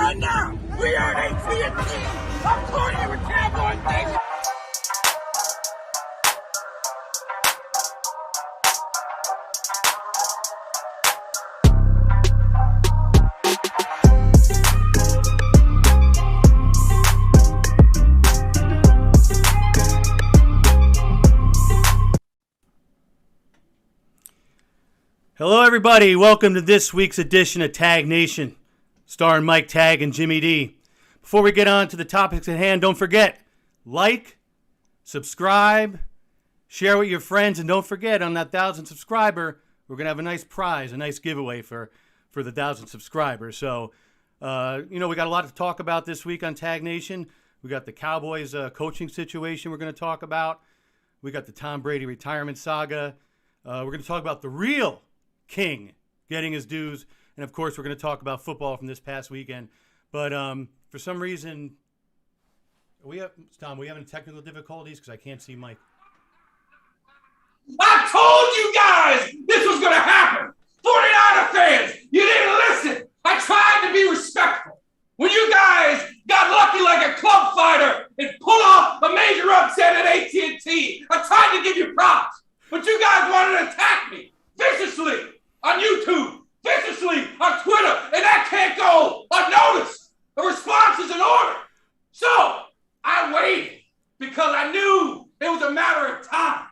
right now. We are at AT&T. I'm calling you with Cowboys Nation. Hello, everybody. Welcome to this week's edition of Tag Nation, starring Mike Tag and Jimmy D. Before we get on to the topics at hand, don't forget, like, subscribe, share with your friends, and don't forget, on that 1,000 subscriber, we're going to have a nice prize, a nice giveaway for the 1,000 subscribers. So, we got a lot to talk about this week on Tag Nation. We got the Cowboys coaching situation we're going to talk about. We got the Tom Brady retirement saga. We're going to talk about the real King getting his dues, and of course we're going to talk about football from this past weekend. But for some reason, we having technical difficulties because I can't see Mike. I told you guys this was going to happen. 49er fans, you didn't listen. I tried to be respectful. When you guys got lucky like a club fighter and pull off a major upset at AT&T, I tried to give you props, but you guys wanted to attack me viciously on YouTube, viciously on Twitter, and that can't go unnoticed. The response is in order. So I waited because I knew it was a matter of time.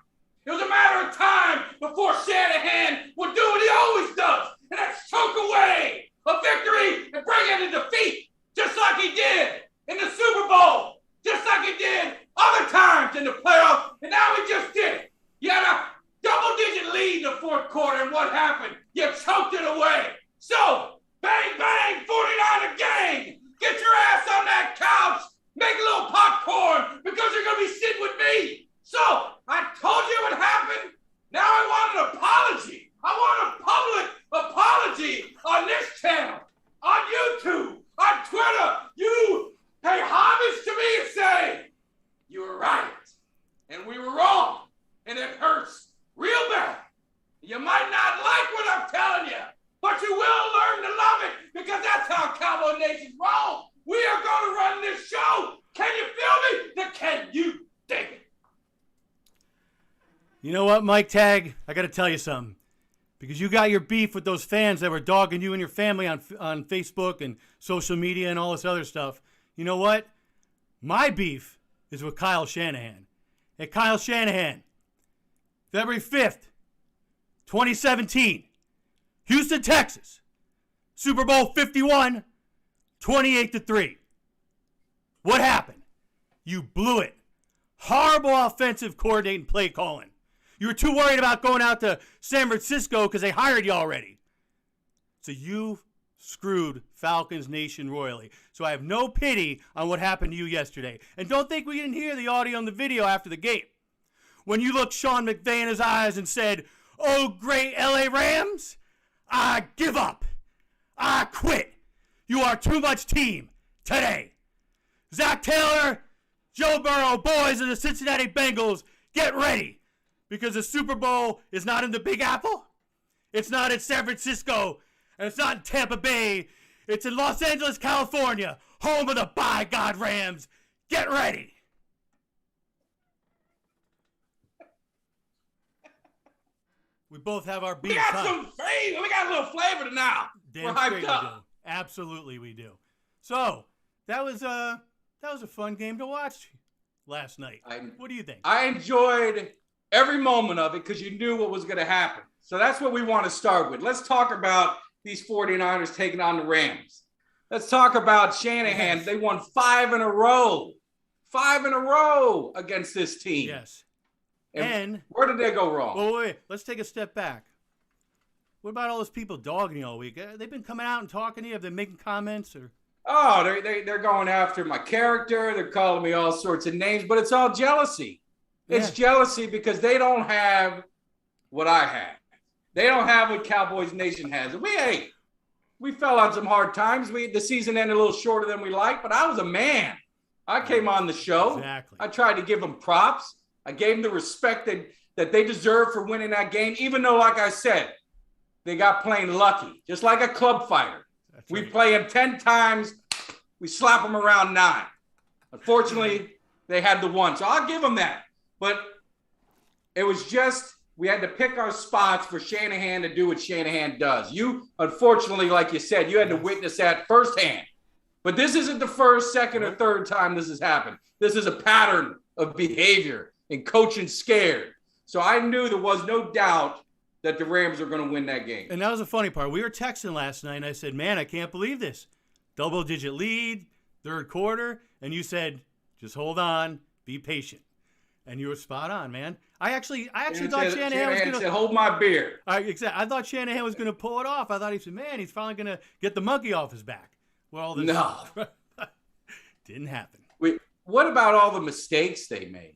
It was a matter of time before Shanahan would do what he always does, and that's choke away a victory and bring it to defeat, just like he did in the Super Bowl, just like he did other times in the playoffs, and now he just did it. You had a double-digit lead in the fourth quarter, and what happened? You choked it away. So, bang, bang, 49er gang, get your ass on that couch, make a little popcorn, because you're going to be sitting with me. So, I told you what happened. Now I want an apology. I want a public apology on this channel, on YouTube, on Twitter. You pay homage to me and say, you were right, and we were wrong, and it hurts real bad. You might not like what I'm telling you, but you will learn to love it, because that's how Cowboy Nation's roll. We are going to run this show. Can you feel me? Then can you dig it? You know what, Mike Tag? I got to tell you something. Because you got your beef with those fans that were dogging you and your family on Facebook and social media and all this other stuff. You know what? My beef is with Kyle Shanahan. Hey, Kyle Shanahan, February 5th, 2017, Houston, Texas, Super Bowl 51, 28-3. What happened? You blew it. Horrible offensive coordinating play calling. You were too worried about going out to San Francisco because they hired you already. So you screwed Falcons Nation royally. So I have no pity on what happened to you yesterday. And don't think we didn't hear the audio and the video after the game. When you looked Sean McVay in his eyes and said, "Oh, great LA Rams, I give up. I quit. You are too much team today. Zach Taylor, Joe Burrow, boys of the Cincinnati Bengals, get ready. Because the Super Bowl is not in the Big Apple. It's not in San Francisco. And it's not in Tampa Bay. It's in Los Angeles, California, home of the by God Rams. Get ready." We both have our beats. We got some flavor. We got a little flavor now. Damn straight we do. Absolutely we do. So, that was a fun game to watch last night. What do you think? I enjoyed every moment of it because you knew what was going to happen. So that's what we want to start with. Let's talk about these 49ers taking on the Rams. Let's talk about Shanahan. Yes. They won 5 in a row. 5 in a row against this team. Yes. And where did they go wrong? Well, wait. Let's take a step back. What about all those people dogging you all week? They've been coming out and talking to you. Have they making comments or? Oh, they're going after my character. They're calling me all sorts of names, but it's all jealousy. It's jealousy because they don't have what I have. They don't have what Cowboys Nation has. And we fell on some hard times. The season ended a little shorter than we liked, but I was a man. I came on the show. Exactly. I tried to give them props. I gave them the respect that they deserve for winning that game, even though, like I said, they got plain lucky, just like a club fighter. We play them 10 times, we slap them around 9. Unfortunately, they had the 1. So I'll give them that. But it was just, we had to pick our spots for Shanahan to do what Shanahan does. You, unfortunately, like you said, you had to witness that firsthand. But this isn't the first, second, or third time this has happened. This is a pattern of behavior and coaching scared. So I knew there was no doubt that the Rams are going to win that game. And that was the funny part. We were texting last night, and I said, man, I can't believe this. Double-digit lead, third quarter, and you said, just hold on, be patient. And you were spot on, man. I actually thought Shanahan was going to hold my beer. Exactly. I thought Shanahan was going to pull it off. I thought he said, man, he's finally going to get the monkey off his back. Well, this didn't happen. Wait, what about all the mistakes they made?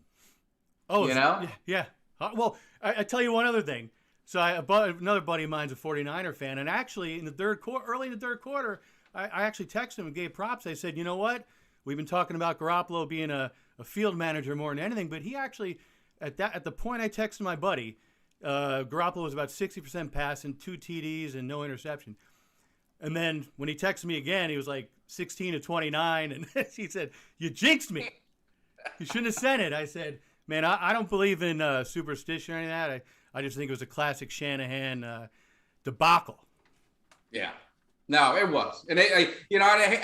Oh, yeah. Well, I tell you one other thing. So another buddy of mine's a 49er fan, and actually early in the third quarter, I actually texted him and gave props. I said, you know what? We've been talking about Garoppolo being a field manager more than anything, but he actually, at the point I texted my buddy, Garoppolo was about 60% passing, 2 TDs, and no interception. And then when he texted me again, he was like 16 to 29, and he said, you jinxed me. You shouldn't have sent it. I said, man, I don't believe in superstition or any of that. I just think it was a classic Shanahan debacle. Yeah. No, it was. And I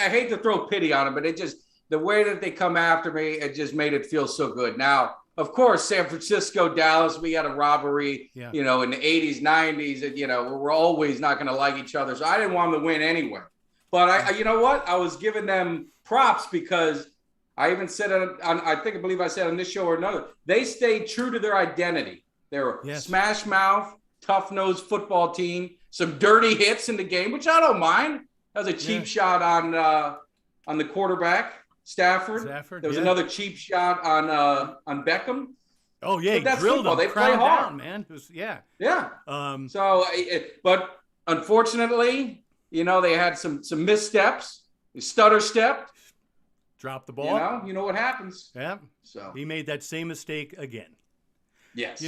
hate to throw pity on him, but it just, the way that they come after me, it just made it feel so good. Now, of course, San Francisco, Dallas, we had a rivalry, in the 80s, 90s, and, we're always not going to like each other. So I didn't want them to win anyway. But you know what? I was giving them props because I even said it on, I believe I said on this show or another, they stayed true to their identity. They're a smash mouth, tough nosed football team, some dirty hits in the game, which I don't mind. That was a cheap shot on the quarterback, Stafford. There was another cheap shot on Beckham. Oh yeah, that's drilled football. Them. They play hard, down, man. It was, but unfortunately, they had some missteps. They stutter stepped. Dropped the ball. You know what happens. Yeah. So he made that same mistake again. Yes.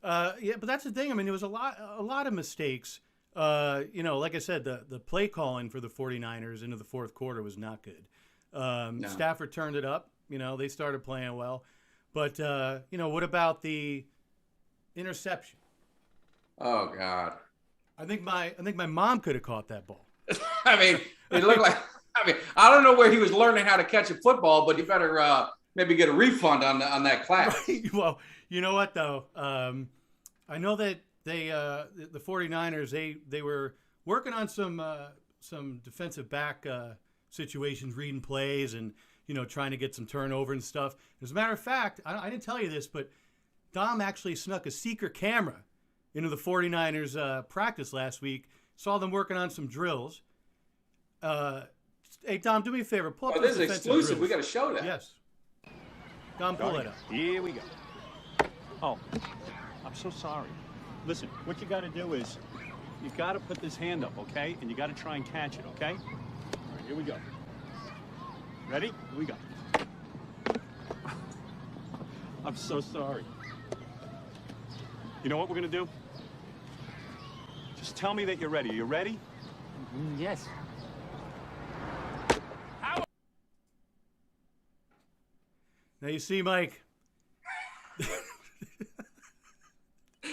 But that's the thing. I mean, there was a lot of mistakes. Like I said, the play calling for the 49ers into the fourth quarter was not good. No. Stafford turned it up. They started playing well. But, what about the interception? Oh, God. I think my mom could have caught that ball. I mean, it looked like I don't know where he was learning how to catch a football, but you better maybe get a refund on that class. Right. Well, you know what, though? I know that the 49ers, they were working on some defensive back situations, reading plays and, trying to get some turnover and stuff. As a matter of fact, I didn't tell you this, but Dom actually snuck a secret camera into the 49ers practice last week. Saw them working on some drills. Hey, Dom, do me a favor. Pull up this is exclusive. Drills. We got to show that. Yes. Dom, pull it up. Here we go. Oh, I'm so sorry. Listen, what you got to do is you got to put this hand up, okay? And you got to try and catch it, okay? All right, here we go. Ready? Here we go. I'm so sorry. You know what we're going to do? Just tell me that you're ready. You ready? Yes. Now you see, Mike.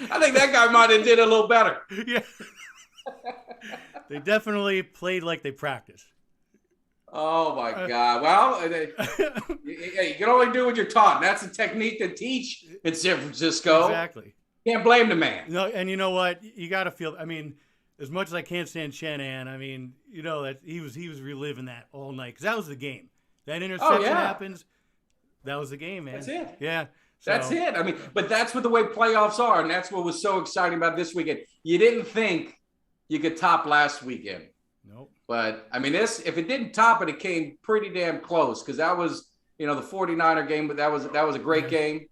I think that guy might have did a little better. Yeah. They definitely played like they practiced. Oh, my God. Well, you can only do what you're taught. That's a technique to teach in San Francisco. Exactly. Can't blame the man. No, and you know what? You got to feel. I mean, as much as I can't stand Shanahan, I mean, that he was reliving that all night because that was the game. That interception happens. That was the game, man. That's it. Yeah. So. That's it. I mean, but that's what the way playoffs are, and that's what was so exciting about this weekend. You didn't think you could top last weekend. Nope. But, I mean, if it didn't top it, it came pretty damn close because that was, the 49er game, but that was a great game.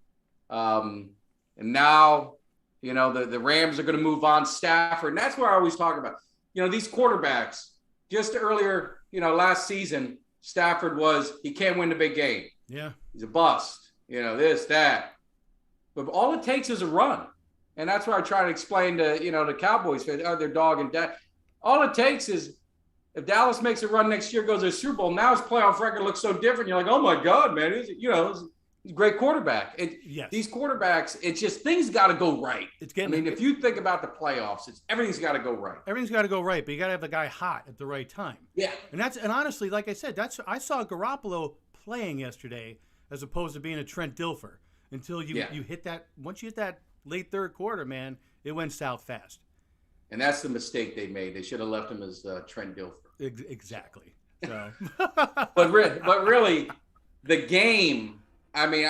And now, the Rams are going to move on Stafford. And that's where I always talk about, these quarterbacks. Just earlier, last season, Stafford he can't win the big game. Yeah. He's a bust. This, that. But all it takes is a run. And that's why I try to explain to, the Cowboys fans, they're dog and dad. All it takes is if Dallas makes a run next year, goes to the Super Bowl, now his playoff record looks so different. You're like, oh my God, man, he's a great quarterback. Yes. These quarterbacks, it's just things got to go right. If you think about the playoffs, everything's got to go right. Everything's got to go right, but you got to have the guy hot at the right time. Yeah. And honestly, like I said, I saw Garoppolo playing yesterday as opposed to being a Trent Dilfer until you hit that. Once you hit that late third quarter, man, it went south fast. And that's the mistake they made. They should have left him as Trent Dilfer. Exactly. So. but really, the game. I mean,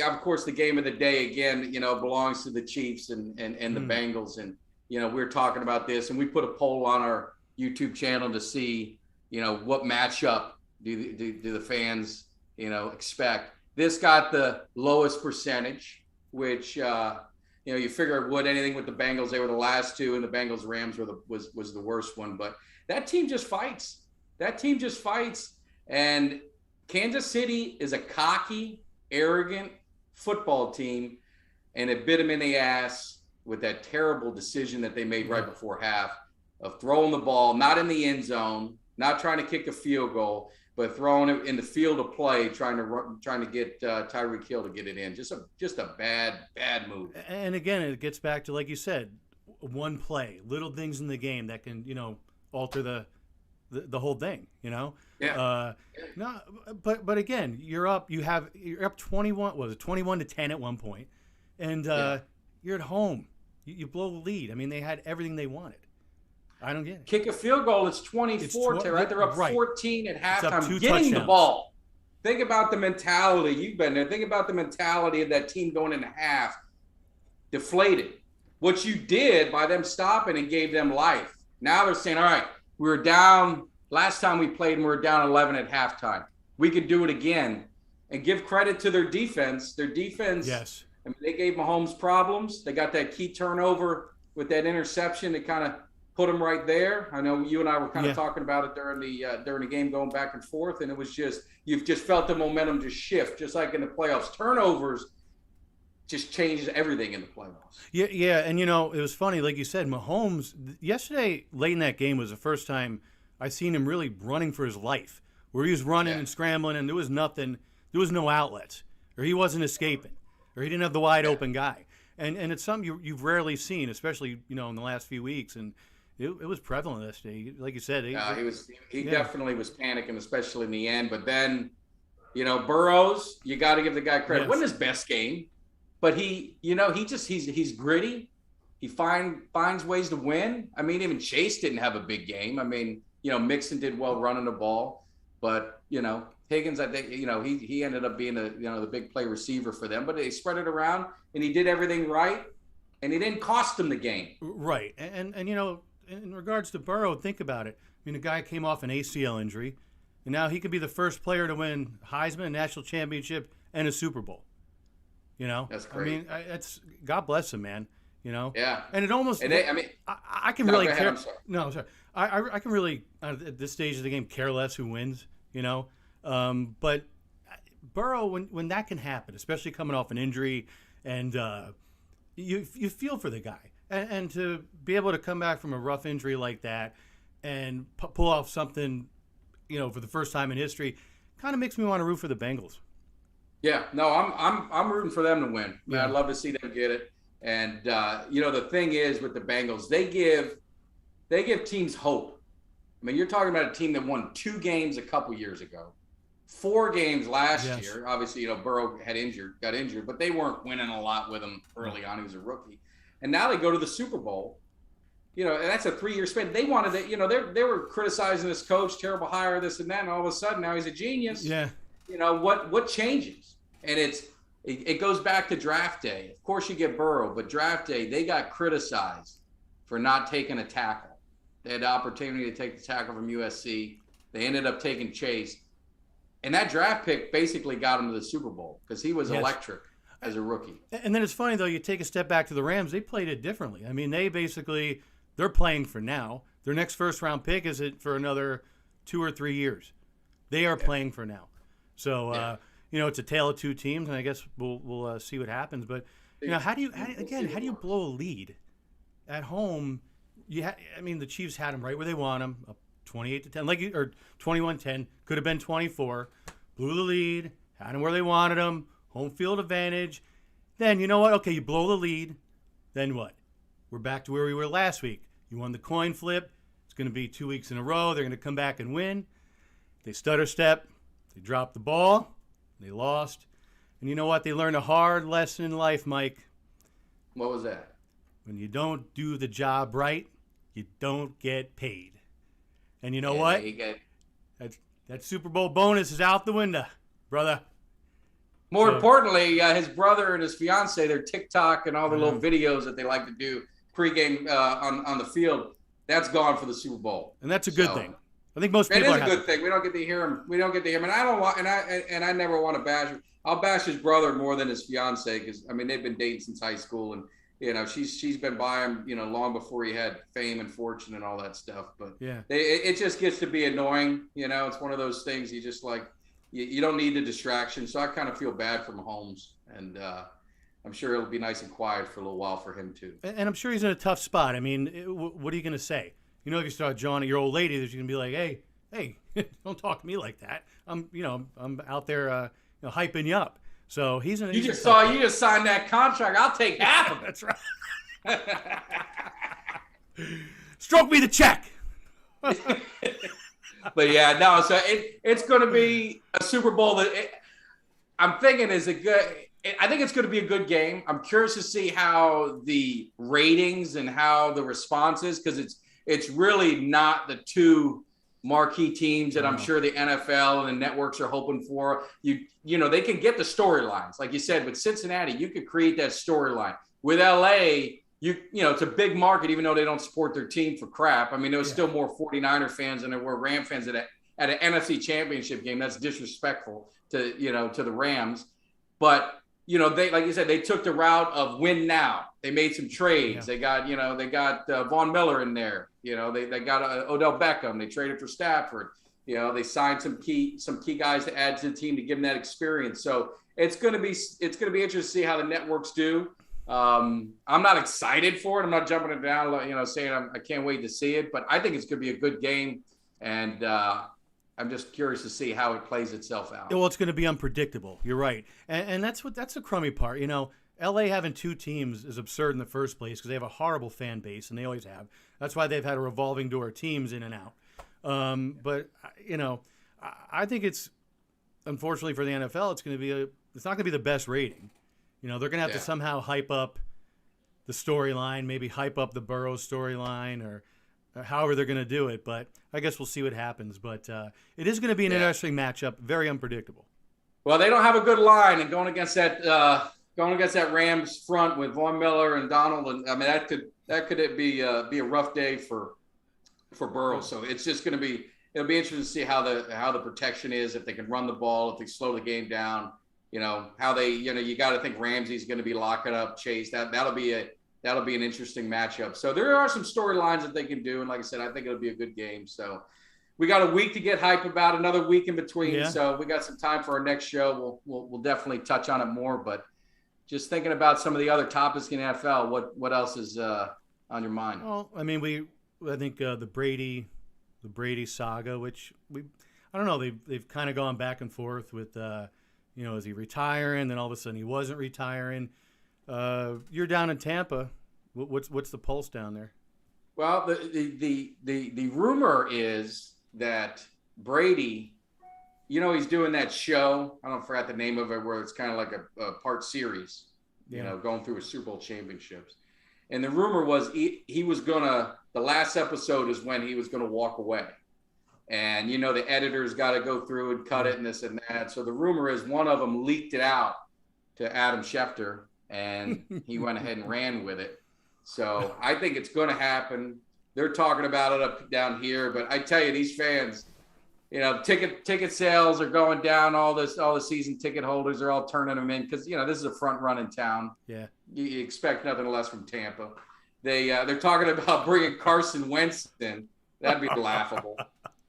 of course, the game of the day again, belongs to the Chiefs and the Bengals. And, we're talking about this, and we put a poll on our YouTube channel to see, what matchup do the fans, expect. This got the lowest percentage, which, you figure it would. Anything with the Bengals, they were the last two, and the Bengals Rams was the worst one. But that team just fights. And Kansas City is a cocky, arrogant football team, and it bit them in the ass with that terrible decision that they made right before half of throwing the ball, not in the end zone, not trying to kick a field goal, but throwing it in the field of play, trying to get Tyreek Hill to get it in. Just a bad move. And again, it gets back to, like you said, one play, little things in the game that can, alter the whole thing, Yeah. No, but again, you're up 21, was it 21-10 at one point, and you're at home. You blow the lead. I mean, they had everything they wanted. I don't get it. Kick a field goal, it's 24, right? They're up 14 at halftime. Getting touchdowns. The ball. Think about the mentality. You've been there. Think about the mentality of that team going into half. Deflated. What you did by them stopping and gave them life. Now they're saying, all right, we were down. Last time we played, and we were down 11 at halftime. We could do it again. And give credit to their defense. Their defense, yes. I mean, they gave Mahomes problems. They got that key turnover with that interception that kind of put them right there. I know you and I were kind of talking about it during the game, going back and forth, and it was just, you've just felt the momentum just shift, just like in the playoffs. Turnovers just changes everything in the playoffs. Yeah, and it was funny, like you said, Mahomes yesterday late in that game was the first time I seen him really running for his life, where he was running and scrambling, and there was no outlets, or he wasn't escaping, or he didn't have the wide open guy, and it's something you've rarely seen, especially in the last few weeks, and it was prevalent this day. Like you said, he definitely was panicking, especially in the end. But then, Burrows, you got to give the guy credit. It wasn't his best game, but he's gritty. He finds ways to win. I mean, even Chase didn't have a big game. I mean, Mixon did well running the ball, but Higgins, I think, he ended up being the big play receiver for them. But they spread it around, and he did everything right, and he didn't cost them the game. Right, and in regards to Burrow, think about it. I mean, the guy came off an ACL injury, and now he could be the first player to win Heisman, a national championship, and a Super Bowl. That's great. I mean, God bless him, man. Yeah. And it almost. And I can really care. I'm sorry. No, I'm sorry. I can really at this stage of the game care less who wins. But Burrow, when that can happen, especially coming off an injury, and you feel for the guy. And to be able to come back from a rough injury like that and pull off something, for the first time in history, kind of makes me want to root for the Bengals. Yeah, no, I'm rooting for them to win. Yeah. I'd love to see them get it. And the thing is with the Bengals, they give teams hope. I mean, you're talking about a team that won 2 games a couple years ago, 4 games last year. Obviously, Burrow got injured, but they weren't winning a lot with him early on. He was a rookie. And now they go to the Super Bowl, and that's a 3-year span. They wanted to, they were criticizing this coach, terrible hire, this and that, and all of a sudden now he's a genius. Yeah. What changes? And it goes back to draft day. Of course you get Burrow, but draft day, they got criticized for not taking a tackle. They had the opportunity to take the tackle from USC. They ended up taking Chase. And that draft pick basically got him to the Super Bowl because he was electric as a rookie. And then it's funny, though, you take a step back to the Rams, they played it differently. I mean, they're playing for now. Their next first-round pick is it for another 2 or 3 years. They are playing for now. So, it's a tale of two teams, and I guess we'll see what happens. But, how do you blow a lead at home? The Chiefs had them right where they want them, up 28-10, or 21-10. Could have been 24. Blew the lead. Had them where they wanted them. Home field advantage. Then, you know what? Okay, you blow the lead. Then what? We're back to where we were last week. You won the coin flip. It's going to be 2 weeks in a row. They're going to come back and win. They stutter step. They dropped the ball. They lost. And you know what? They learned a hard lesson in life, Mike. What was that? When you don't do the job right, you don't get paid. And you know what? That Super Bowl bonus is out the window, brother. More importantly, his brother and his fiance, their TikTok and all the little videos that they like to do pregame on the field, that's gone for the Super Bowl. And that's a good thing. I think most people. It is a good thing. We don't get to hear him. And I don't want. And I never want to bash him. I'll bash his brother more than his fiance because I mean they've been dating since high school, and she's been by him long before he had fame and fortune and all that stuff. But yeah, it just gets to be annoying. It's one of those things you just like. You don't need the distraction, so I kind of feel bad for Mahomes, and I'm sure it'll be nice and quiet for a little while for him too. And I'm sure he's in a tough spot. I mean, what are you going to say? If you start jawing at your old lady, there's going to be like, hey, don't talk to me like that. I'm out there, hyping you up. So he's in. You just signed that contract. I'll take half of it. That's right. Stroke me the check. But yeah, no. So it's going to be a Super Bowl that I'm thinking is a good. I think it's going to be a good game. I'm curious to see how the ratings and how the response is because it's really not the two marquee teams that I'm sure the NFL and the networks are hoping for. They can get the storylines, like you said. With Cincinnati, you could create that storyline. With LA, it's a big market, even though they don't support their team for crap. I mean, there was still more 49er fans than there were Ram fans at an NFC Championship game. That's disrespectful to the Rams. But they, like you said, they took the route of win now. They made some trades. Yeah. They got Von Miller in there. They got Odell Beckham. They traded for Stafford. They signed some key guys to add to the team to give them that experience. So it's going to be interesting to see how the networks do. I'm not excited for it. I'm not jumping it down, saying I can't wait to see it. But I think it's going to be a good game, and I'm just curious to see how it plays itself out. Well, it's going to be unpredictable. You're right, and that's the crummy part. LA having two teams is absurd in the first place because they have a horrible fan base, and they always have. That's why they've had a revolving door of teams in and out. But I think it's unfortunately for the NFL, it's not going to be the best rating. They're going to have to somehow hype up the storyline, maybe hype up the Burrows storyline, or however they're going to do it. But I guess we'll see what happens. But it is going to be an interesting matchup, very unpredictable. Well, they don't have a good line, and going against that Rams front with Von Miller and Donald, and I mean that could be a rough day for Burrows. So it's just going to be it'll be interesting to see how the protection is, if they can run the ball, if they slow the game down. How they, you got to think Ramsey's going to be locking up Chase. That'll be an interesting matchup. So there are some storylines that they can do. And like I said, I think it'll be a good game. So we got a week to get hype about, another week in between. Yeah. So we got some time for our next show. We'll definitely touch on it more, but just thinking about some of the other topics in NFL, what else is on your mind? Well, I mean, I think the Brady Saga, which I don't know, they've kind of gone back and forth with, is he retiring? Then all of a sudden he wasn't retiring. You're down in Tampa. What's the pulse down there? Well, the rumor is that Brady, he's doing that show. I don't forget the name of it, where it's kind of like a part series, going through his Super Bowl championships. And the rumor was he was the last episode is when he was gonna walk away. And, the editors got to go through and cut it and this and that. So the rumor is one of them leaked it out to Adam Schefter, and he went ahead and ran with it. So I think it's going to happen. They're talking about it up down here. But I tell you, these fans, ticket sales are going down. All the season ticket holders are all turning them in because, this is a front run in town. Yeah. You expect nothing less from Tampa. They're talking about bringing Carson Wentz in. That'd be laughable.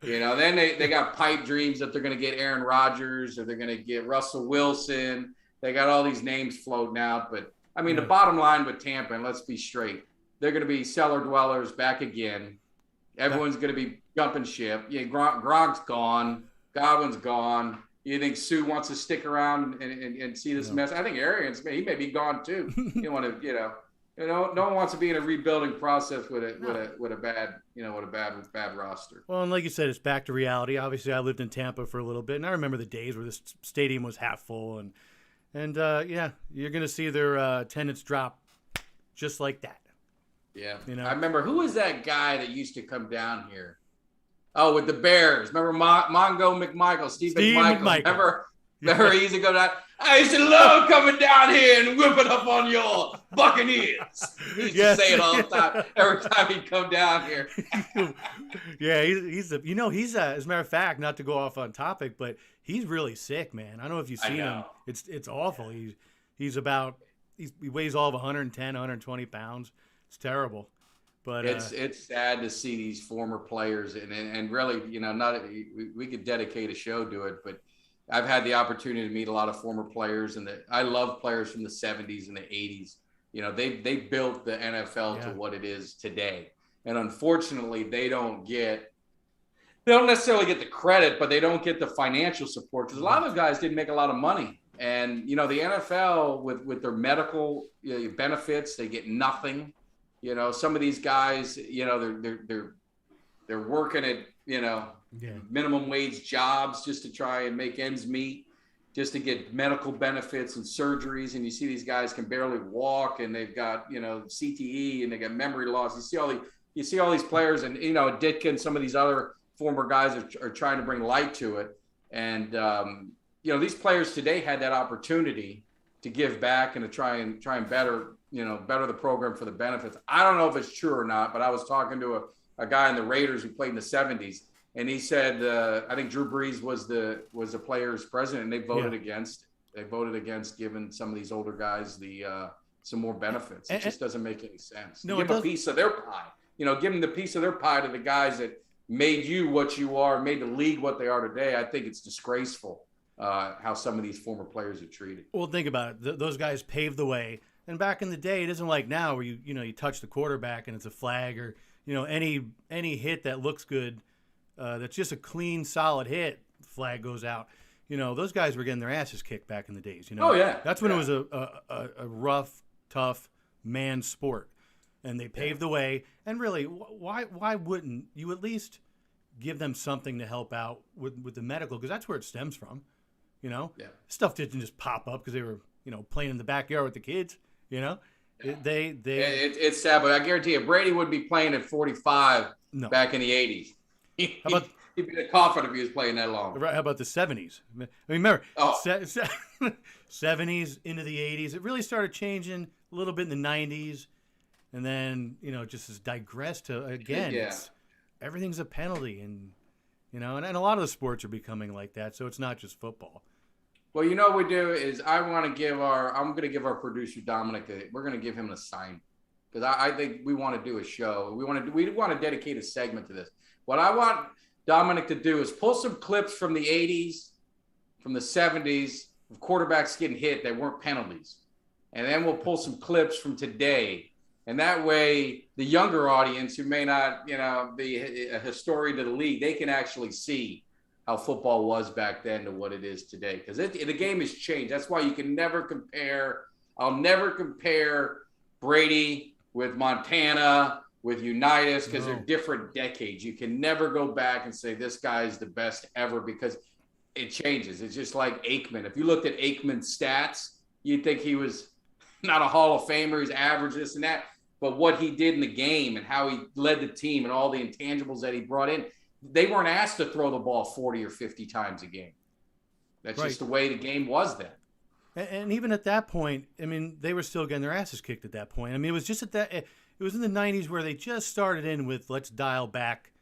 Then they got pipe dreams that they're going to get Aaron Rodgers or they're going to get Russell Wilson. They got all these names floating out. But, I mean, the bottom line with Tampa, and let's be straight, they're going to be cellar dwellers back again. Everyone's going to be jumping ship. Yeah, Gronk's gone. Godwin's gone. You think Sue wants to stick around and see this mess? I think Arians, he may be gone too. You want to, no one wants to be in a rebuilding process with a bad roster. Well, and like you said, it's back to reality. Obviously, I lived in Tampa for a little bit, and I remember the days where this stadium was half full, and you're going to see their attendance drop just like that. Yeah, I remember, who was that guy that used to come down here? Oh, with the Bears. Remember Mongo McMichael, Steve McMichael. Remember he used to go down. I used to love coming down here and whipping up on your Buccaneers. He used to say it all the time. Every time he'd come down here. Yeah, he's as a matter of fact, not to go off on topic, but he's really sick, man. I don't know if you've seen him. It's awful. He weighs all of 110, 120 pounds. It's terrible. But it's sad to see these former players and really, we could dedicate a show to it, but I've had the opportunity to meet a lot of former players, and I love players from the 70s and the 80s. They built the NFL to what it is today. And unfortunately, they don't necessarily get the credit, but they don't get the financial support, because a lot of those guys didn't make a lot of money. And, the NFL with their medical benefits, they get nothing. Some of these guys, they're working at, minimum wage jobs just to try and make ends meet, just to get medical benefits and surgeries. And you see these guys can barely walk, and they've got, CTE, and they got memory loss. You see all these players, and, Ditkin, some of these other former guys are trying to bring light to it. And, these players today had that opportunity to give back and to try and better the program for the benefits. I don't know if it's true or not, but I was talking to a guy in the Raiders who played in the 70s, and he said, I think Drew Brees was the players' president, and they voted against. They voted against giving some of these older guys some more benefits. It just doesn't make any sense. Give them a piece of their pie. Give them the piece of their pie to the guys that made you what you are, made the league what they are today. I think it's disgraceful how some of these former players are treated. Well, think about it. Those guys paved the way. And back in the day, it isn't like now where you touch the quarterback and it's a flag, or any hit that looks good, that's just a clean, solid hit, flag goes out. Those guys were getting their asses kicked back in the days. Oh yeah, that's when it was a rough, tough man sport, and they paved the way. And really, why wouldn't you at least give them something to help out with the medical? Because that's where it stems from. Stuff didn't just pop up because they were playing in the backyard with the kids. It's sad, but I guarantee you, Brady would be playing at 45 back in the 80s. He'd be a coffin if he was playing that long. Right? How about the 70s? I mean, remember, 70s into the 80s. It really started changing a little bit in the 90s, and then just as digressed to again. Everything's a penalty, and and a lot of the sports are becoming like that. So it's not just football. Well, what we do is I'm going to give our producer Dominic we're going to give him an assignment, because I think we want to do a show. We want to dedicate a segment to this. What I want Dominic to do is pull some clips from the 80s, from the 70s, of quarterbacks getting hit that weren't penalties, and then we'll pull some clips from today. And that way, the younger audience who may not, be a historian to the league, they can actually see how football was back then to what it is today. Because the game has changed. That's why you can never compare. I'll never compare Brady with Montana, with Unitas, because they're different decades. You can never go back and say this guy is the best ever, because it changes. It's just like Aikman. If you looked at Aikman's stats, you'd think he was not a Hall of Famer. He's average, this and that. But what he did in the game and how he led the team and all the intangibles that he brought in, they weren't asked to throw the ball 40 or 50 times a game. That's just the way the game was then. And even at that point, I mean, they were still getting their asses kicked at that point. I mean, it was just it was in the 90s where they just started in with let's dial back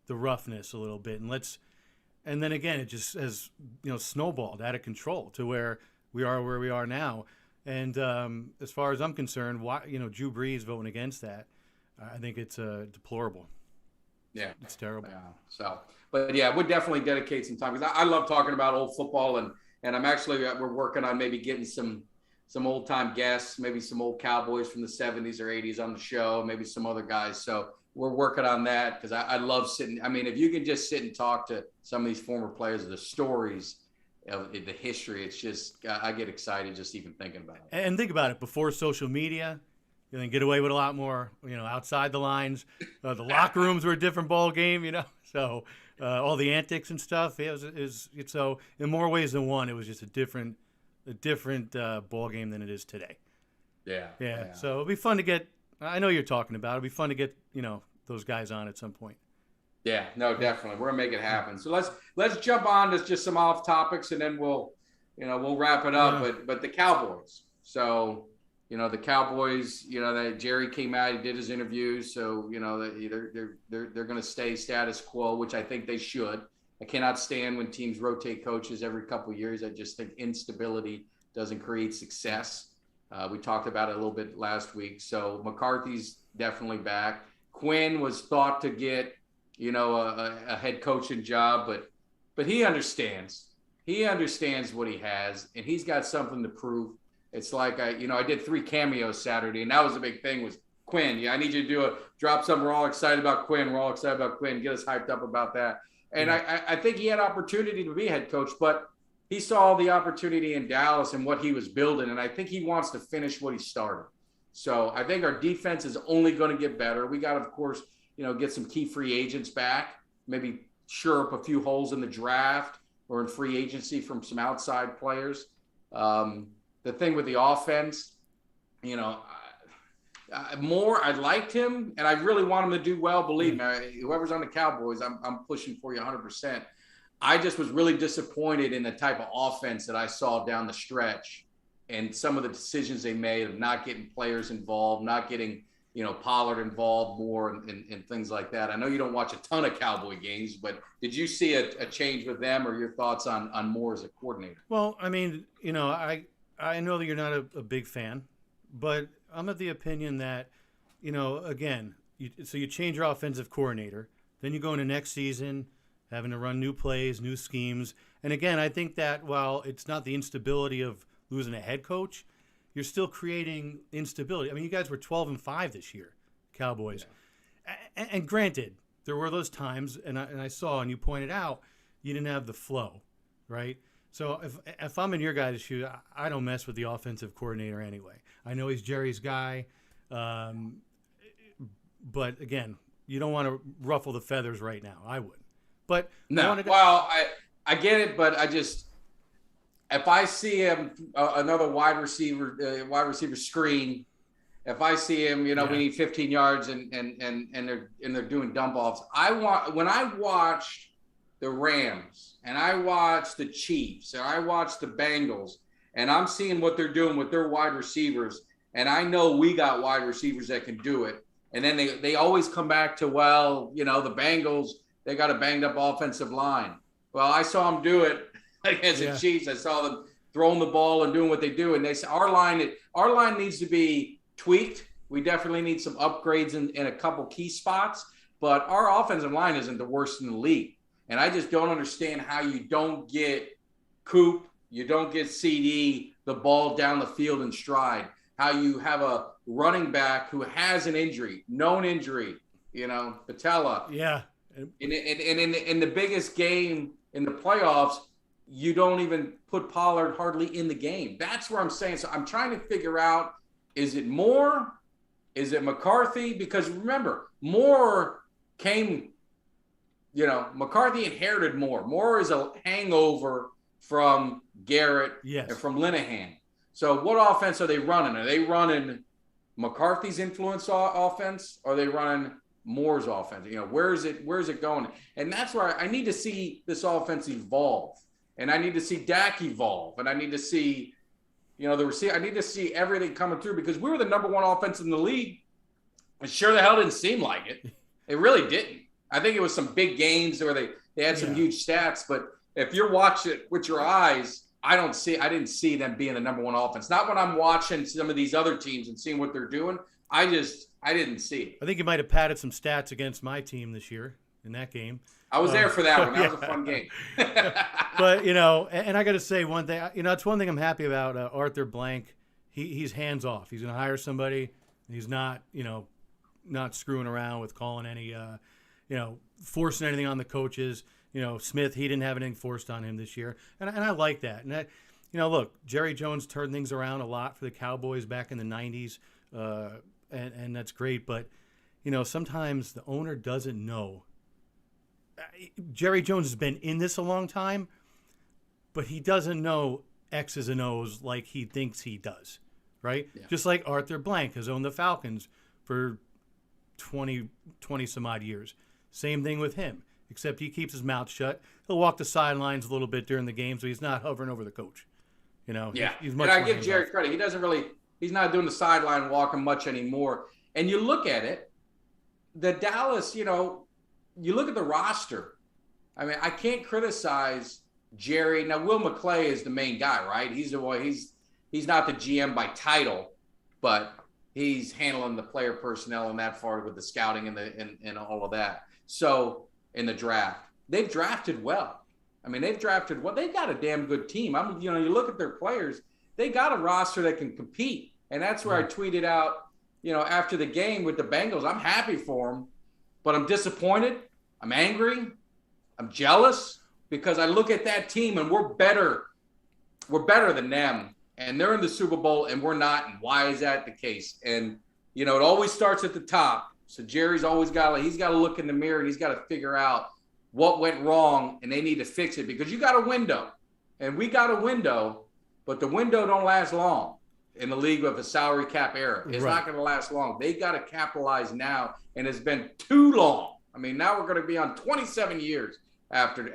the roughness a little bit, and then again it just has snowballed out of control to where we are now. And as far as I'm concerned, Drew Brees voting against that, I think it's deplorable. Yeah, it's terrible. Yeah. So, but yeah, we'll definitely dedicate some time, because I love talking about old football, and I'm actually we're working on maybe getting some some old time guests, maybe some old Cowboys from the 70s or 80s on the show, maybe some other guys. So we're working on that because I love sitting. I mean, if you can just sit and talk to some of these former players, the stories of the history, it's just, I get excited just even thinking about it. And think about it, before social media, you can get away with a lot more, outside the lines. The locker rooms were a different ball game, so all the antics and stuff. So in more ways than one, it was just a different ball game than it is today. Yeah. So it'll be fun to get. I know you're talking about. It'll be fun to get those guys on at some point. Yeah, no, definitely. We're gonna make it happen. So let's jump on to just some off topics, and then we'll wrap it up. Yeah. But the Cowboys. So the Cowboys. That Jerry came out. He did his interviews. So they're gonna stay status quo, which I think they should. I cannot stand when teams rotate coaches every couple of years. I just think instability doesn't create success. We talked about it a little bit last week. So McCarthy's definitely back. Quinn was thought to get, a head coaching job, but he understands. He understands what he has, and he's got something to prove. It's like I did 3 cameos Saturday, and that was the big thing was Quinn. Yeah, I need you to drop something. We're all excited about Quinn. We're all excited about Quinn. Get us hyped up about that. And I think he had opportunity to be head coach, but he saw the opportunity in Dallas and what he was building, and I think he wants to finish what he started. So I think our defense is only going to get better. We got to, of course, get some key free agents back, maybe shore up a few holes in the draft or in free agency from some outside players. The thing with the offense, I liked him, and I really want him to do well. Believe me, whoever's on the Cowboys, I'm pushing for you 100%. I just was really disappointed in the type of offense that I saw down the stretch and some of the decisions they made of not getting players involved, not getting, Pollard involved more and things like that. I know you don't watch a ton of Cowboy games, but did you see a change with them or your thoughts on Moore as a coordinator? Well, I mean, I know that you're not a big fan, but I'm of the opinion that, again, you change your offensive coordinator, then you go into next season having to run new plays, new schemes. And again, I think that while it's not the instability of losing a head coach, you're still creating instability. I mean, you guys were 12-5 this year, Cowboys. Yeah. And granted, there were those times, and I saw, and you pointed out, you didn't have the flow, right? So if I'm in your guys' shoes, I don't mess with the offensive coordinator anyway. I know he's Jerry's guy, but again, you don't want to ruffle the feathers right now. I wouldn't. But no, I get it, but if I see him another wide receiver screen, if I see him, we need 15 yards and they're doing dump offs. When I watched the Rams and I watched the Chiefs and I watched the Bengals and I'm seeing what they're doing with their wide receivers, and I know we got wide receivers that can do it. And then they always come back to, the Bengals, they got a banged up offensive line. Well, I saw them do it against the Chiefs. I saw them throwing the ball and doing what they do. And they say our line needs to be tweaked. We definitely need some upgrades in a couple key spots. But our offensive line isn't the worst in the league. And I just don't understand how you don't get Coop, you don't get CD the ball down the field in stride. How you have a running back who has an injury, known injury, patella. Yeah. And in the biggest game in the playoffs, you don't even put Pollard hardly in the game. That's where I'm saying. So I'm trying to figure out, is it Moore? Is it McCarthy? Because remember, Moore came, McCarthy inherited Moore. Moore is a hangover from Garrett and from Linehan. So what offense are they running? Are they running McCarthy's influence offense? Or are they running Moore's offense? Where is it going? And that's where I need to see this offense evolve. And I need to see Dak evolve. And I need to see, the receiver. I need to see everything coming through because we were the number one offense in the league. And sure the hell didn't seem like it. It really didn't. I think it was some big games where they had some huge stats. But if you're watching it with your eyes, I didn't see them being the number one offense. Not when I'm watching some of these other teams and seeing what they're doing. I didn't see it. I think you might have padded some stats against my team this year in that game. I was there for that one. That was a fun game. But, and I got to say one thing. It's one thing I'm happy about. Arthur Blank, he's hands off. He's going to hire somebody. And he's not, not screwing around with calling any, forcing anything on the coaches. Smith, he didn't have anything forced on him this year. And I like that. And that, look, Jerry Jones turned things around a lot for the Cowboys back in the 90s. And that's great. But, sometimes the owner doesn't know. Jerry Jones has been in this a long time, but he doesn't know X's and O's like he thinks he does, right? Yeah. Just like Arthur Blank has owned the Falcons for 20 some odd years. Same thing with him, except he keeps his mouth shut. He'll walk the sidelines a little bit during the game, so he's not hovering over the coach. Yeah. He's much. And I give Jerry credit. He's not doing the sideline walking much anymore. And you look at it, the Dallas, you look at the roster. I mean, I can't criticize Jerry. Now, Will McClay is the main guy, right? He's not the GM by title, but he's handling the player personnel and that part with the scouting and all of that. So in the draft, they've drafted well. I mean, they've drafted well. They've got a damn good team. You look at their players, they got a roster that can compete. And that's where I tweeted out, after the game with the Bengals, I'm happy for them, but I'm disappointed. I'm angry. I'm jealous because I look at that team and we're better than them. And they're in the Super Bowl and we're not. And why is that the case? And, it always starts at the top. So Jerry's always he's got to look in the mirror and he's got to figure out what went wrong and they need to fix it because you got a window and we got a window, but the window don't last long in the league of a salary cap era. It's not going to last long. They got to capitalize now. And it's been too long. I mean, now we're going to be on 27 years after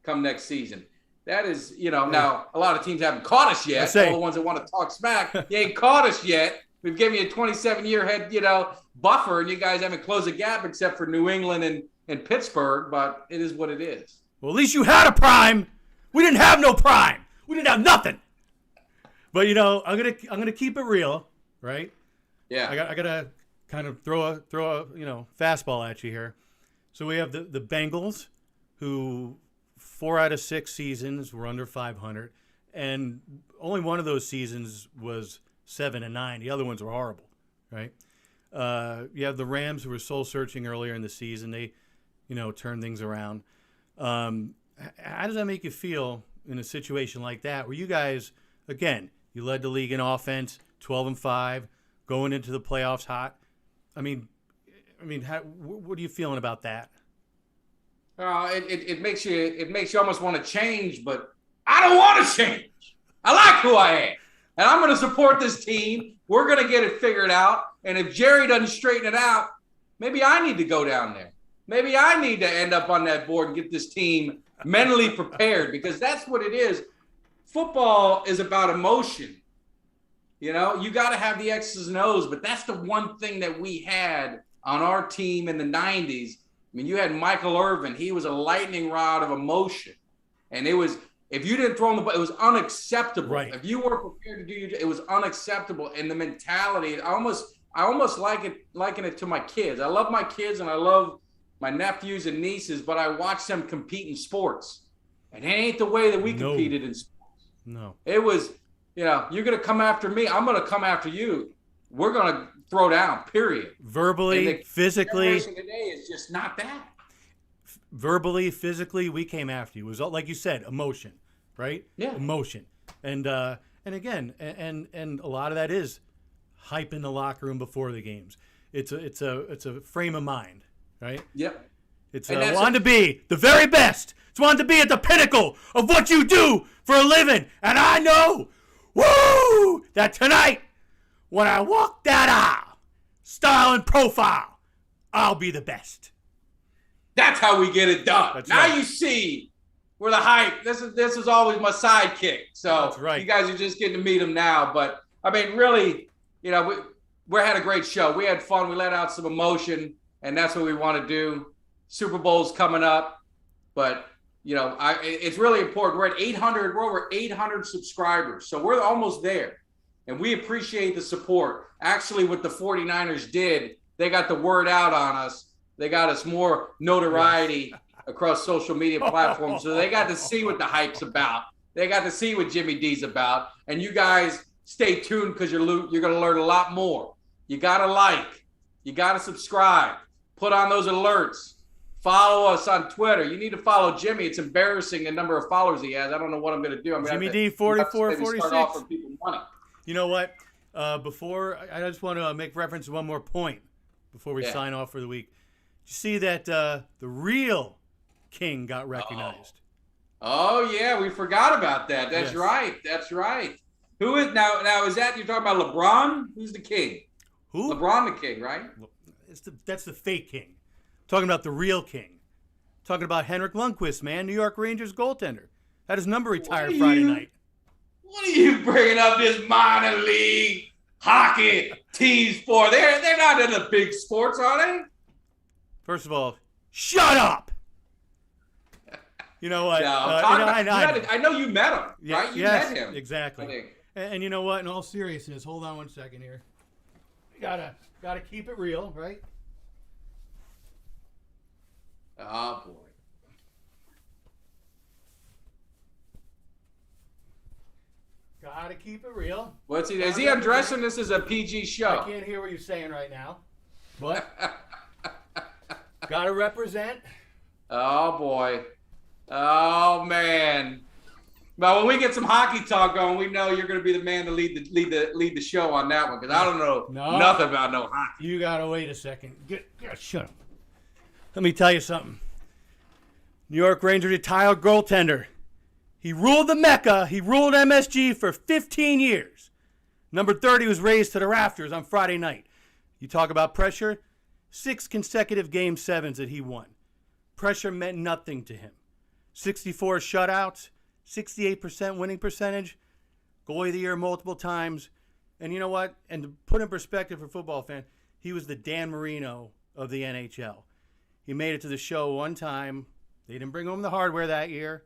come next season. That is, now a lot of teams haven't caught us yet. All the ones that want to talk smack, you ain't caught us yet. We've given you a 27-year head, buffer, and you guys haven't closed the gap except for New England and Pittsburgh, but it is what it is. Well, at least you had a prime. We didn't have no prime. We didn't have nothing. But, I'm gonna keep it real, right? Yeah. I gotta kind of throw a fastball at you here. So we have the Bengals, who 4 out of 6 seasons were under 500, and only one of those seasons was 7-9. The other ones were horrible, right? You have the Rams, who were soul searching earlier in the season. They, turned things around. How does that make you feel in a situation like that, where you guys, again, you led the league in offense, 12-5, going into the playoffs hot? I mean, what are you feeling about that? It makes you almost want to change, but I don't want to change. I like who I am, and I'm going to support this team. We're going to get it figured out, and if Jerry doesn't straighten it out, maybe I need to go down there. Maybe I need to end up on that board and get this team mentally prepared, because that's what it is. Football is about emotion. You got to have the X's and O's, but that's the one thing that we had on our team in the 90s. I mean, you had Michael Irvin. He was a lightning rod of emotion. And it was, if you didn't throw him the ball, it was unacceptable. Right. If you weren't prepared to do it was unacceptable. And the mentality, I almost liken it to my kids. I love my kids and I love my nephews and nieces, but I watch them compete in sports. And it ain't the way that we competed in sports. No. It was, you're going to come after me. I'm going to come after you. We're going to throw down, period. Verbally, physically. Today is just not that. Verbally, physically, we came after you. It was, like you said, emotion, right? Yeah. Emotion. And again, and a lot of that is hype in the locker room before the games. It's a frame of mind, right? Yep. It's wanting to be the very best. It's wanting to be at the pinnacle of what you do for a living. And I know, that tonight, when I walk that aisle, style and profile, I'll be the best. That's how we get it done. That's now right. You see where the hype. This is always my sidekick. So that's right. You guys are just getting to meet him now. But I mean, really, we had a great show. We had fun. We let out some emotion, and that's what we want to do. Super Bowl's coming up, but it's really important. We're at 800. We're over 800 subscribers, so we're almost there. And we appreciate the support. Actually, what the 49ers did, they got the word out on us. They got us more notoriety across social media platforms. So they got to see what the hype's about. They got to see what Jimmy D's about. And you guys stay tuned because you're going to learn a lot more. You got to like. You got to subscribe. Put on those alerts. Follow us on Twitter. You need to follow Jimmy. It's embarrassing the number of followers he has. I don't know what I'm going to do. I'm Jimmy D, 44, 46. Start offering people money. You know what? Before, I just want to make reference to one more point before we sign off for the week. Did you see that the real king got recognized? Oh, yeah. We forgot about that. That's right. That's right. Who is now? Is that you're talking about LeBron? Who's the king? Who? LeBron the king, right? That's the fake king. Talking about the real king. Talking about Henrik Lundqvist, man, New York Rangers goaltender. Had his number retired Friday night. What are you bringing up this minor league hockey teams for? They're not in the big sports, are they? First of all, shut up. You know what? No, I know you met him, right? You met him. Exactly. And you know what? In all seriousness, hold on one second here. We gotta keep it real, right? Oh, boy. Gotta keep it real. What's he? Is he undressing? This is a PG show. I can't hear what you're saying right now. But gotta represent. Oh, boy. Oh, man. But when we get some hockey talk going, we know you're going to be the man to lead the show on that one because I don't know nothing about no hockey. You gotta wait a second. Shut up. Let me tell you something. New York Rangers retired goaltender. He ruled the Mecca. He ruled MSG for 15 years. Number 30 was raised to the rafters on Friday night. You talk about pressure. 6 consecutive Game 7s that he won. Pressure meant nothing to him. 64 shutouts. 68% winning percentage. Goalie of the year multiple times. And you know what? And to put in perspective for football fan, he was the Dan Marino of the NHL. He made it to the show one time. They didn't bring home the hardware that year,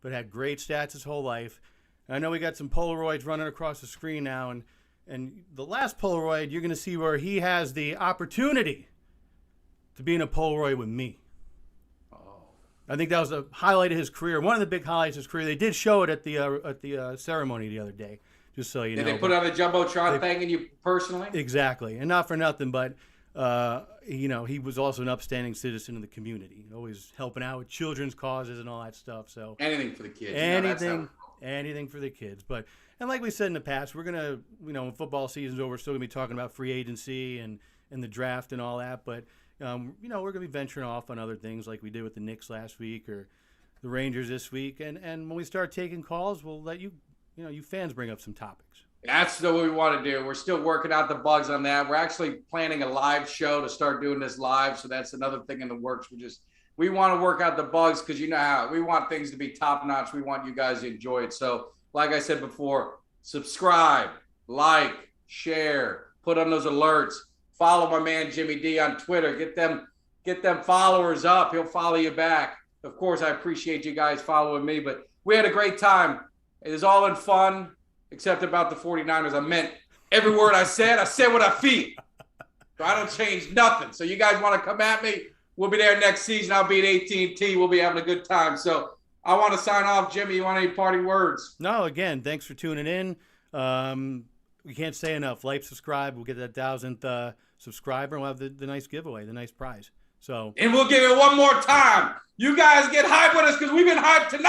but had great stats his whole life. And I know we got some Polaroids running across the screen now, and the last Polaroid, you're going to see where he has the opportunity to be in a Polaroid with me. I think that was a highlight of his career. One of the big highlights of his career. They did show it at the ceremony the other day, just so you know. Did they put on the Jumbotron thanking you personally? Exactly. And not for nothing, but he was also an upstanding citizen of the community, always helping out with children's causes and all that stuff. So anything for the kids. Anything for the kids. But and like we said in the past, we're gonna, when football season's over, we're still gonna be talking about free agency and the draft and all that. But we're gonna be venturing off on other things like we did with the Knicks last week or the Rangers this week. And when we start taking calls, we'll let you fans bring up some topics. That's what we want to do. We're still working out the bugs on that. We're actually planning a live show to start doing this live. So that's another thing in the works. We want to work out the bugs because you know how we want things to be top notch. We want you guys to enjoy it. So like I said before, subscribe, like, share, put on those alerts, follow my man Jimmy D on Twitter. Get them followers up. He'll follow you back. Of course, I appreciate you guys following me, but we had a great time. It was all in fun. Except about the 49ers. I meant every word I said what I feel. So I don't change nothing. So you guys want to come at me? We'll be there next season. I'll be at AT&T. We'll be having a good time. So I want to sign off. Jimmy, you want any parting words? No, again, thanks for tuning in. We can't say enough. Like, subscribe. We'll get that 1,000th subscriber. And we'll have the nice giveaway, the nice prize. And we'll give it one more time. You guys get hyped with us because we've been hyped tonight.